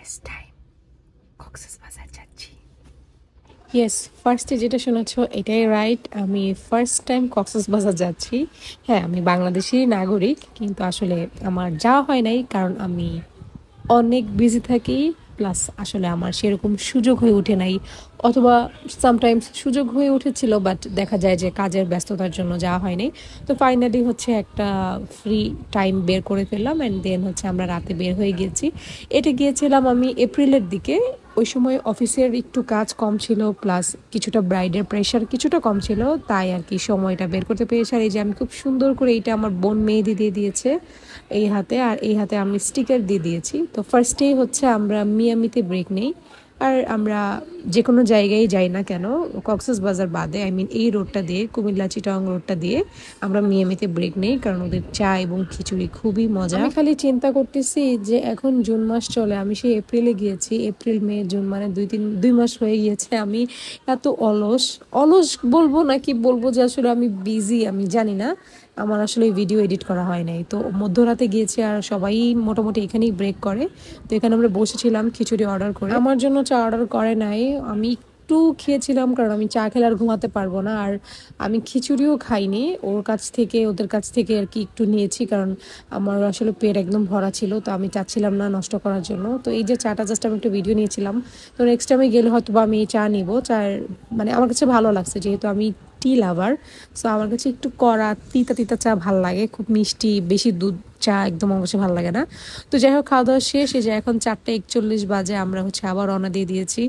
First time Cox's Bazar যাচ্ছি। Yes, ফার্স্টে যেটা শুনেছো এটাই রাইট। আমি ফার্স্ট টাইম কক্সবাজার যাচ্ছি। হ্যাঁ, আমি বাংলাদেশি নাগরিক, কিন্তু আসলে আমার যাওয়া হয় নাই কারণ আমি অনেক বিজি থাকি। প্লাস আসলে আমার সেরকম সুযোগ হয়ে ওঠে নাই, অথবা সামটাইমস সুযোগ হয়ে উঠেছিল বাট দেখা যায় যে কাজের ব্যস্ততার জন্য যাওয়া হয়নি। তো ফাইনালি হচ্ছে একটা ফ্রি টাইম বের করে ফেললাম অ্যান্ড দেন হচ্ছে আমরা রাতে বের হয়ে গিয়েছি। এটা গিয়েছিলাম আমি এপ্রিলের দিকে। ওই সময় অফিসের একটু কাজ কম ছিল, প্লাস কিছুটা ব্রাইডের প্রেশার কিছুটা কম ছিল, তাই আর কি সময়টা বের করতে পেরেছি। আর এই যে আমি খুব সুন্দর করে, এইটা আমার বোন মেহেদি দিয়ে দিয়েছে এই হাতে, আর এই হাতে আমি স্টিকার দিয়ে দিয়েছি। তো ফার্স্টেই হচ্ছে আমরা মিয়ামিতে ব্রেক নেই। আর আমরা যে কোনো জায়গায় যাই না কেন, কক্সবাজার বাদে, আই মিন এই রোডটা দিয়ে, কুমিল্লা চিটাগং রোডটা দিয়ে আমরা মিয়ামিতে ব্রেক নেই, কারণ ওদের চা এবং খিচুড়ি খুবই মজা। আমি খালি চিন্তা করতেছি যে এখন জুন মাস চলে, আমি সেই এপ্রিলে গিয়েছি, এপ্রিল মে জুন, মানে 2 মাস হয়ে গিয়েছে। আমি এত অলস অলস বলবো নাকি বলবো যে আসলে আমি বিজি, আমি জানি না। আমার আসলে ভিডিও এডিট করা হয় নাই, তো মধ্যরাতে গিয়েছি আর সবাই মোটামুটি এখানেই ব্রেক করে। তো এখানে আমরা বসেছিলাম খিচুড়ি অর্ডার করে। আমার জন্য চা অর্ডার করে নাই, আমি একটু খেয়েছিলাম কারণ আমি চা খেলে আর ঘুমাতে পারবো না। আর আমি খিচুড়িও খাইনি, ওদের কাছ থেকে আর কি একটু নিয়েছি, কারণ আমার আসলে পেট একদম ভরা ছিল, তো আমি চাচ্ছিলাম না নষ্ট করার জন্য। তো এই যে চাটা জাস্ট আমি একটু ভিডিও নিয়েছিলাম। তো নেক্সট টাইমে গেলে হয়তো বা আমি এই চা নিব। চায়ের মানে আমার কাছে ভালো লাগছে, যেহেতু আমি টি লাভার। সো আমার কাছে একটু কড়া তিতা তিতা চা ভাল লাগে, খুব মিষ্টি বেশি দুধ চা একদম আমার কাছে ভালো লাগে না। তো যাই হোক, খাওয়া দাওয়া শেষ, এই যে এখন 4টা 41 বাজে, আমরা হচ্ছে আবার রওনা দিয়ে দিয়েছি।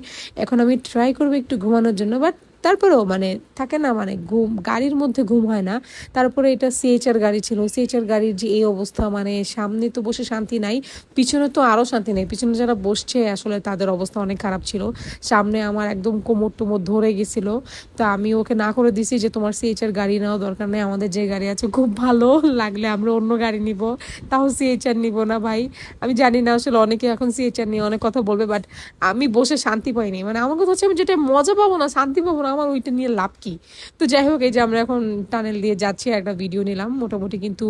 এখন আমি ট্রাই করবো একটু ঘুমানোর জন্য, বাট তারপরেও মানে থাকে না, মানে ঘুম, গাড়ির মধ্যে ঘুম হয় না। তারপরে এটা সিএইচআর গাড়ি ছিল, সিএইচআর গাড়ির যে এই অবস্থা, মানে সামনে তো বসে শান্তি নাই, পিছনে তো আরও শান্তি নেই। পিছনে যারা বসছে আসলে তাদের অবস্থা অনেক খারাপ ছিল। সামনে আমার একদম কোমর টোমর ধরে গেছিলো। তো আমি ওকে না করে দিছি যে তোমার সিএইচআর গাড়ি নেওয়া দরকার নেই, আমাদের যে গাড়ি আছে খুব ভালো, লাগলে আমরা অন্য গাড়ি নিব, তাও সিএইচআর নিব না ভাই। আমি জানি না আসলে অনেকে এখন সিএইচআর নিয়ে অনেক কথা বলবে, বাট আমি বসে শান্তি পাইনি। মানে আমার কথা হচ্ছে আমি যেটা মজা পাবো না, শান্তি পাবো না, আমার ওইটা নিয়ে লাভ কি? তো যাই হোক, এই যে আমরা এখন টানেল দিয়ে যাচ্ছি, একটা ভিডিও নিলাম মোটামুটি, কিন্তু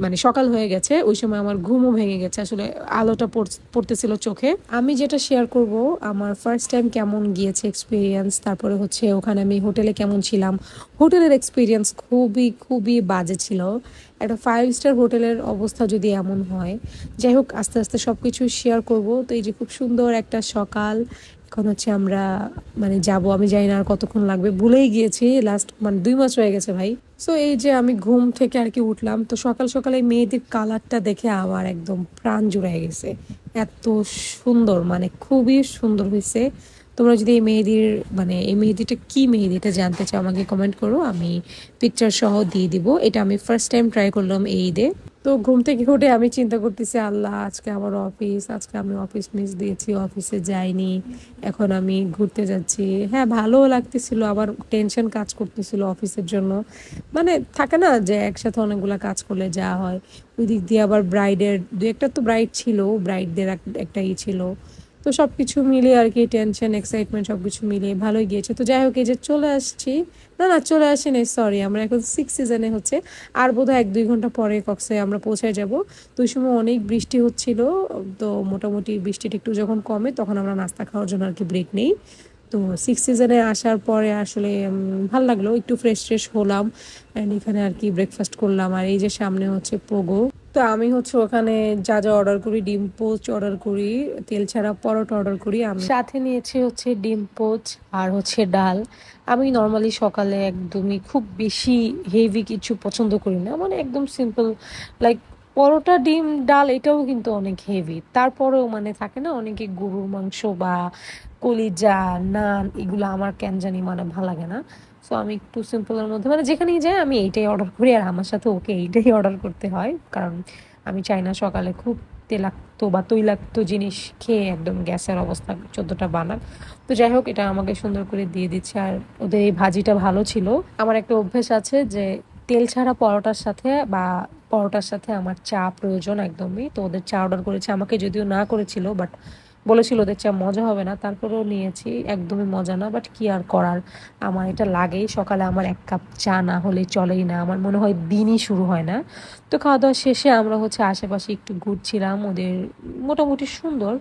মানে সকাল হয়ে গেছে, ওই সময় আমার ঘুমও ভেঙে গেছে, আসলে আলোটা পড়তেছিল চোখে। আমি যেটা শেয়ার করব আমার ফার্স্ট টাইম কেমন গিয়েছে এক্সপিরিয়েন্স, তারপরে হচ্ছে ওখানে আমি হোটেলে কেমন ছিলাম। হোটেলের এক্সপিরিয়েন্স খুবই খুবই বাজে ছিল। একটা 5 স্টার হোটেলের অবস্থা যদি এমন হয়, যাই হোক আস্তে আস্তে সব কিছু শেয়ার করব। তো এই যে খুব সুন্দর একটা সকাল, এখন হচ্ছে আমরা মানে যাব, আমি জানি না আর কতক্ষণ লাগবে, ভুলেই গিয়েছি, লাস্ট মানে 2 মাস হয়ে গেছে ভাই। সো এই যে আমি ঘুম থেকে আর কি উঠলাম, তো সকাল সকালে মেয়েদের কালারটা দেখে আমার একদম প্রাণ জুড়ে গেছে। এত সুন্দর, মানে খুবই সুন্দর হয়েছে। তোমরা যদি এই মেহেদির, মানে এই মেহেদিটা কি মেহেদি এটা জানতে চাও, আমাকে কমেন্ট করো, আমি পিকচার সহ দিয়ে দিব। এটা আমি ফার্স্ট টাইম ট্রাই করলাম এই ঈদে। তো ঘুম থেকে উঠে আমি চিন্তা করতেছি, আল্লাহ আজকে আমার অফিস, আজকে আমি অফিস মিস দিয়েছি, অফিসে যাইনি, এখন আমি ঘুরতে যাচ্ছি। হ্যাঁ, ভালোও লাগতেছিল, আবার টেনশন কাজ করতেছিল অফিসের জন্য। মানে থাকে না যে একসাথে অনেকগুলা কাজ করলে যা হয়। ওই দিক দিয়ে আবার ব্রাইডের 2-1টা তো ব্রাইড ছিল, ব্রাইডদের একটা ছিল। তো সব কিছু মিলিয়ে আর কি, টেনশন এক্সাইটমেন্ট সব কিছু মিলিয়ে ভালোই গিয়েছে। তো যাই হোক, এই যে চলে আসছি, না না চলে আসেনি, সরি, আমরা এখন 6 সিজনে হচ্ছে, আর বোধহয় 1-2 ঘন্টা পরে কক্সে আমরা পৌঁছায় যাব। তো ওই সময় অনেক বৃষ্টি হচ্ছিল, তো মোটামুটি বৃষ্টিটা একটু যখন কমে তখন আমরা নাস্তা খাওয়ার জন্য আর কি ব্রেক নেই। তো 6 সিজনে আসার পরে আসলে ভাল লাগলো, একটু ফ্রেশ ফ্রেশ হলাম অ্যান্ড এখানে আর কি ব্রেকফাস্ট করলাম। আর এই যে সামনে হচ্ছে পোগো। তো আমি হচ্ছে ওখানে যা যা অর্ডার করি, ডিম পোচ অর্ডার করি, তেল ছাড়া পরোটা অর্ডার করি, আমি সাথে নিয়েছি হচ্ছে ডিম পোচ আর হচ্ছে ডাল। আমি নর্মালি সকালে একদমই খুব বেশি হেভি কিছু পছন্দ করি না, মানে একদম সিম্পল, লাইক পরোটা ডিম ডাল, এটাও কিন্তু অনেক হেভি। তারপরেও মানে থাকে না অনেকে গরুর মাংস বা কলিজা, নান, এগুলো আমার কেন জানি মানে ভালো লাগে না। সো আমি একটু সিম্পলের মধ্যে, মানে যেখানেই যাই আমি এইটাই অর্ডার করি, আর আমার সাথে ওকে এইটাই অর্ডার করতে হয়, কারণ আমি চাই না সকালে খুব তেলাক্ত বা তৈলাক্ত জিনিস খেয়ে একদম গ্যাসের অবস্থা 14টা বানাক। তো যাই হোক, এটা আমাকে সুন্দর করে দিয়ে দিচ্ছে। আর ওদের এই ভাজিটা ভালো ছিল। আমার একটা অভ্যেস আছে যে তেল ছাড়া পরোটার সাথে বা পরোটার সাথে আমার চা প্রয়োজন একদমই। তো ওদের চা অর্ডার করেছে, আমাকে যদিও না করেছিল, বাট বলেছিল ওদের চা মজা হবে না, তারপরেও নিয়েছি, একদমই মজা না, বাট কি আর করার, আমার এটা লাগেই। সকালে আমার 1 কাপ চা না হলে চলেই না, আমার মনে হয় দিনই শুরু হয় না। তো খাওয়া দাওয়া শেষে আমরা হচ্ছে আশেপাশে একটু ঘুরছিলাম, ওদের মোটামুটি সুন্দর।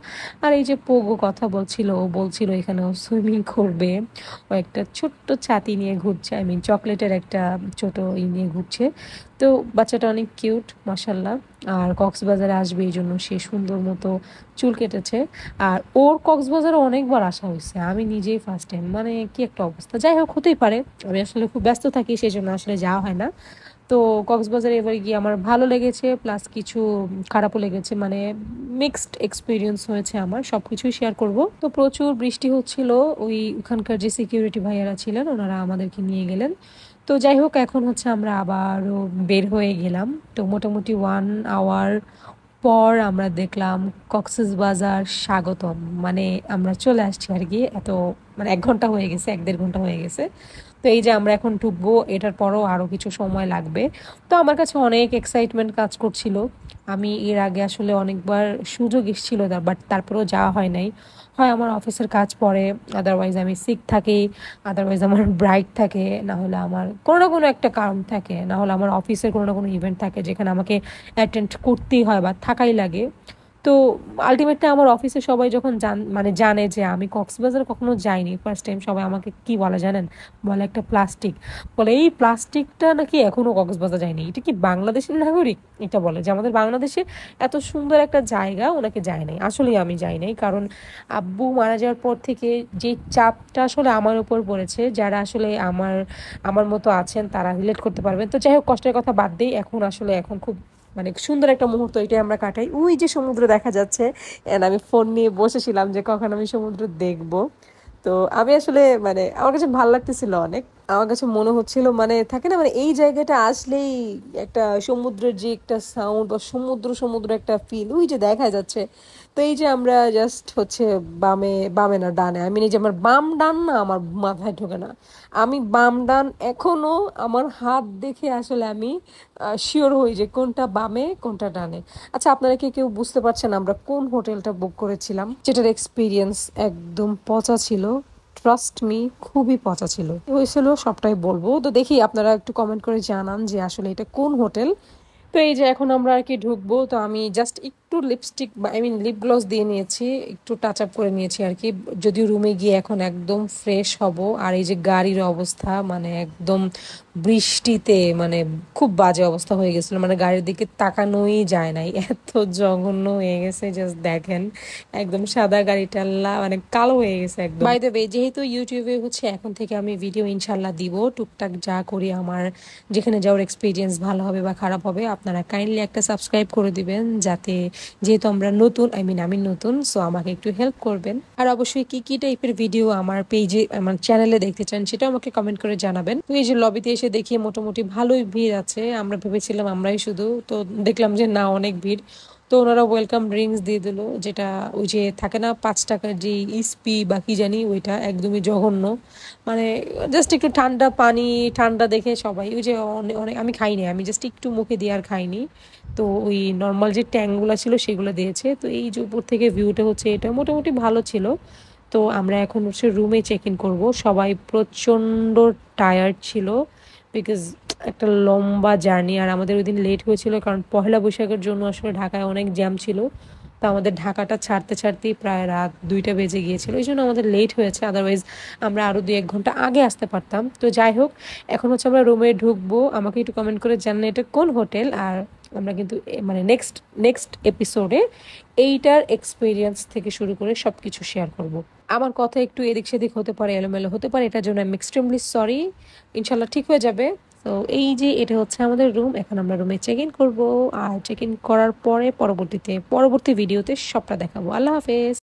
আর এই যে পোগো কথা বলছিল, ও বলছিল এখানে ও সুইমিং করবে, ও একটা ছোট্ট ছাতি নিয়ে ঘুরছে, আই মিন চকলেটের একটা ছোট নিয়ে ঘুরছে। তো বাচ্চাটা অনেক কিউট মাশাল্লাহ। আর কক্সবাজারে আসবে এই জন্য সে সুন্দর মতো চুল কেটেছে। আর ওর কক্সবাজারে অনেকবার আসা হয়েছে, আমি নিজেই ফার্স্ট টাইম, মানে কি একটা অবস্থা। যাই হোক, হতেই পারে, আমি আসলে খুব ব্যস্ত থাকি সেই জন্য আসলে যাওয়া হয় না। তো কক্সবাজারে এবারে গিয়ে আমার ভালো লেগেছে, প্লাস কিছু খারাপও লেগেছে, মানে মিক্সড এক্সপিরিয়েন্স হয়েছে আমার, সব কিছুই শেয়ার করব। তো প্রচুর বৃষ্টি হচ্ছিল, ওখানকার যে সিকিউরিটি ভাইয়ারা ছিলেন ওনারা আমাদেরকে নিয়ে গেলেন। তো যাই হোক, এখন হচ্ছে আমরা আবারও বের হয়ে গেলাম। তো মোটামুটি 1 আওয়ার পর আমরা দেখলাম কক্সবাজার স্বাগতম, মানে আমরা চলে আসছি আর কি। এত মানে 1 ঘন্টা হয়ে গেছে, 1-1.5 ঘন্টা হয়ে গেছে। তো এই যে আমরা এখন ঢুকবো, এটার পরও আরও কিছু সময় লাগবে। তো আমার কাছে অনেক এক্সাইটমেন্ট কাজ করছিল। আমি এর আগে আসলে অনেকবার সুযোগ এসেছিল, বাট তারপরেও যাওয়া হয় নাই। হয় আমার অফিসের কাজ পড়ে, আদারওয়াইজ আমি সিক থাকি, আদারওয়াইজ আমার ব্রাইট থাকে, না হলে আমার কোনো না কোনো একটা কারণ থাকে, না হলে আমার অফিসের কোনো না কোনো ইভেন্ট থাকে যেখানে আমাকে অ্যাটেন্ড করতেই হয় বা থাকাই লাগে। তো আলটিমেটলি আমার অফিসে সবাই যখন মানে জানে যে আমি কক্সবাজার কখনো যাইনি, ফার্স্ট টাইম, সবাই আমাকে কি বলে জানেন? বলে একটা প্লাস্টিক, বলে এই প্লাস্টিকটা নাকি এখনো কক্সবাজার যায়নি, এটা কি বাংলাদেশের নাগরিক? এটা বলে যে আমাদের বাংলাদেশে এত সুন্দর একটা জায়গা ওনাকে যায় নাই। আসলেই আমি যাই নাই, কারণ আব্বু মারা যাওয়ার পর থেকে যে চাপটা আসলে আমার উপর পড়েছে, যারা আসলে আমার আমার মতো আছেন তারা রিলেট করতে পারবেন। তো যাই হোক, কষ্টের কথা বাদ দিই, এখন খুব মানে সুন্দর একটা মুহূর্ত এটাই আমরা কাটাই। ওই যে সমুদ্র দেখা যাচ্ছে, এন্ড আমি ফোন নিয়ে বসেছিলাম যে কখন আমি সমুদ্র দেখব। তো আমি আসলে মানে আমার কাছে ভালো লাগতেছিল অনেক, আমার কাছে মনে হচ্ছিল মানে থাকে না, মানে এই জায়গাটা আসলেই একটা সমুদ্রের যে একটা সাউন্ড বা সমুদ্র সমুদ্র একটা ফিল ওই যে দেখা যাচ্ছে। তো এই যে আমরা জাস্ট হচ্ছে বামে বামে না ডানে, আমি এই যে আমার বাম ডান না আমার মাথায় ঢোকে না, আমি বাম ডান এখনো আমার হাত দেখে আসলে আমি শিওর হই যে কোনটা বামে কোনটা ডানে। আচ্ছা, আপনারা কি কেউ বুঝতে পারছেন আমরা কোন হোটেলটা বুক করেছিলাম, যেটার এক্সপিরিয়েন্স একদম পচা ছিল? ট্রাস্ট মি, খুবই পচা ছিল। হয়েছিল সবটাই বলবো, তো দেখি আপনারা একটু কমেন্ট করে জানান যে আসলে এটা কোন হোটেল। তো এই যে এখন আমরা আর কি ঢুকবো, তো আমি জাস্ট একটু লিপস্টিক বা আই মিন লিপ গ্লস দিয়ে নিয়েছি, একটু টাচ আপ করে নিয়েছি আর কি, যদিও রুমে গিয়ে এখন একদম ফ্রেশ হব। আর এই যে গাড়ির অবস্থা, মানে একদম বৃষ্টিতে মানে খুব বাজে অবস্থা হয়ে গেছিল, মানে গাড়ির দিকে তাকানোই যায় নাই, এত জঘন্য হয়ে গেছে, জাস্ট দেখেন একদম সাদা গাড়িটা মানে কালো হয়ে গেছে একদম। বাই দ্য ওয়ে, যেহেতু ইউটিউবে হচ্ছে এখন থেকে আমি ভিডিও ইনশাল্লাহ দিব, টুকটাক যা করি আমার যেখানে যাওয়ার এক্সপিরিয়েন্স ভালো হবে বা খারাপ হবে, আপনারা কাইন্ডলি একটা সাবস্ক্রাইব করে দিবেন, যাতে যেহেতু আমরা নতুন, আই মিন আমি নতুন, সো আমাকে একটু হেল্প করবেন। আর অবশ্যই কি কি টাইপের ভিডিও আমার পেজে আমার চ্যানেলে দেখতে চান সেটাও আমাকে কমেন্ট করে জানাবেন। তো এই যে লবিতে এসে দেখি মোটামুটি ভালোই ভিড় আছে, আমরা ভেবেছিলাম আমরাই শুধু, তো দেখলাম যে না, অনেক ভিড়। তো ওনারা ওয়েলকাম ড্রিঙ্কস দিয়ে দিল, যেটা ওই যে থাকে না 5 টাকার যে ইস্পি বা কি জানি, ওইটা একদমই জঘন্য, মানে জাস্ট একটু ঠান্ডা পানি, ঠান্ডা দেখে সবাই ওই যে অনেক অনেক, আমি খাইনি, আমি জাস্ট একটু মুখে দিয়ে আর খাইনি। তো ওই নর্মাল যে ট্যাঙ্কগুলো ছিল সেগুলো দিয়েছে। তো এই যে উপর থেকে ভিউটা হচ্ছে, এটা মোটামুটি ভালো ছিল। তো আমরা এখন হচ্ছে রুমে চেক ইন করবো, সবাই প্রচণ্ড টায়ার্ড ছিল, বিকজ একটা লম্বা জার্নি, আর আমাদের ওই দিন লেট হয়েছিল কারণ পহেলা বৈশাখের জন্য আসলে ঢাকায় অনেক জ্যাম ছিল। তো আমাদের ঢাকাটা ছাড়তে ছাড়তেই প্রায় রাত 2টা বেজে গিয়েছিল, এই জন্য আমাদের লেট হয়েছে, আদারওয়াইজ আমরা আরও 2-1 ঘন্টা আগে আসতে পারতাম। তো যাই হোক, এখন হচ্ছে আমরা রুমে ঢুকবো, আমাকে একটু কমেন্ট করে জানান এটা কোন হোটেল। আর আমরা কিন্তু মানে নেক্সট নেক্সট এপিসোডে এইটার এক্সপিরিয়েন্স থেকে শুরু করে সব কিছু শেয়ার করব। আমার কথা একটু এদিক সেদিক হতে পারে, এলোমেলো হতে পারে, এটার জন্য আমি এক্সট্রিমলি সরি, ইনশাল্লাহ ঠিক হয়ে যাবে। তো এই যে এটা হচ্ছে আমাদের রুম, এখন আমরা রুমে চেক ইন করবো, আর চেক ইন করার পরে পরবর্তী ভিডিওতে সবটা দেখাবো। আল্লাহ হাফেজ।